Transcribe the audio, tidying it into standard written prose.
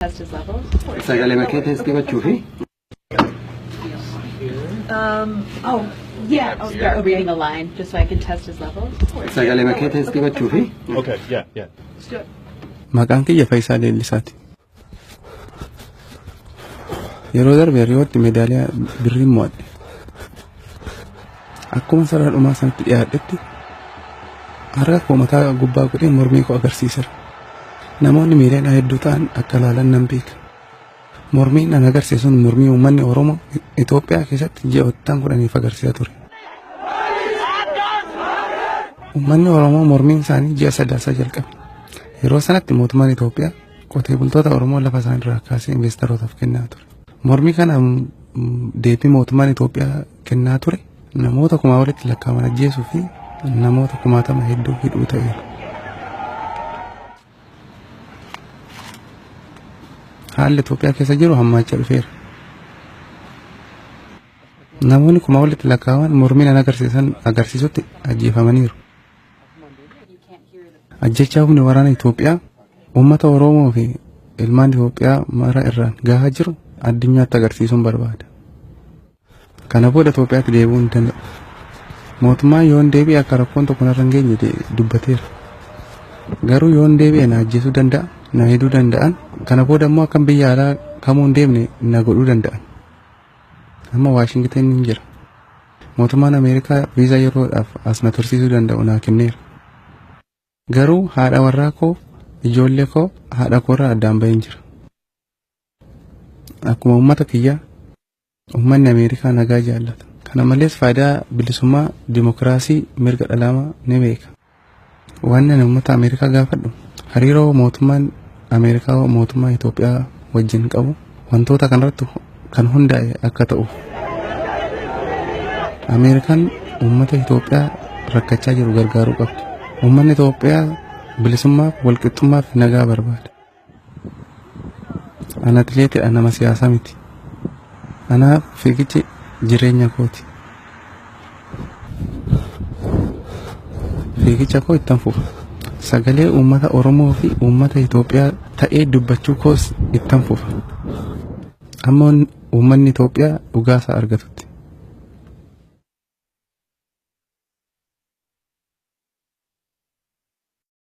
Test his levels. Sagale makete istiwa chufi. Oh, yeah. Oh, yeah. Reading a line just so I can test his levels. Sagale makete istiwa chufi. Okay, yeah. Let's do it. Maqaan kiyya Faayisaa Leellisaati. Yeroo darbe hiriyooti meedaaliyaa birrii mo'adhe. Akkuma sarara dhumaa sanatti dhiyaadhetti harka koo mataa gubbaa godhee mormii koo agarsiiseera. Namoonni miidiyaa hedduu ta'an akka ilaalan nan beeka. Mormiin an agarsiisuun mormii uummanni Oromoo Itoophiyaa keessatti ji'oottan 10 agarsiisaa ture. Uummanni Oromoo mormiin isaanii ji'a Sadaasaa jalqabe. Yeroo sanatti mootummaan Itoophiyaa qotee bultoota Oromoo lafa isaanii irraa kaasee investorootaaf kennaa ture. Mormii kana deebii mootummaan Itoophiyaa kennaa ture namoota kumaa walitti lakkaa'aman ajjeesuu fi namoota 10,000 hedduu hidhuu ta'eera. Haalli Itoophiyaa keessa jiru hammaachaa dhufeera. Namoonni kumaa walitti lakkaa'aman mormiin an agarsiisutti ajjeefamaniiru. Ajjechaa humni waraana Itoophiyaa uummata Oromoo fi ilmaan Itoophiyaa mara irraan gahaa jiru addunyaatti agarsiisuun barbaada. Kana booda Itoophiyaatti deebi'uu hin danda'u. Mootummaan yoon deebi'e akka rakkoon tokko narra hin geenye dubbateera. Garuu yoon deebi'e na ajjeesuu danda'a, na hidhuu danda'an, kana booda immoo akka biyya alaa kamuu hin deemne na godhuu danda'an. Amma Waashingtan hin jira. Mootummaan Ameerikaa viizaa yeroodhaaf as na tursiisuu danda'u naa kenneera. Garuu haadha warraa koo, ijoollee koo, haadha koo irraa addaan baheen jira. Akkuma uummata kiyyaa uummanni Ameerikaa nagaa jaallata. Kana malees faayidaa bilisummaa dimokiraasii mirga dhalaa ni beeka. Waan ani uummata Ameerikaa gaafadhu hariiroo mootummaan Ameerikaa mootummaa Itoophiyaa wajjin qabu wantoota kanarratti kan hundaa'e akka ta'u. Ameerikaan uummata Itoophiyaa rakkachaa jiru gargaaruu qabdi. Uummanni Itoophiyaa bilisummaa walqixxummaa fi nagaa barbaada. Ana atileetidha, nama siyaasaa miti. Ana fiigichi jireenya kooti. Fiigicha koo ittan fufa. Sagalee uummata Oromoo fi uummata Itoophiyaa ta'ee dubbachuu koos ittan fufa. Amma uummanni Itoophiyaa dhugaasaa argatutti.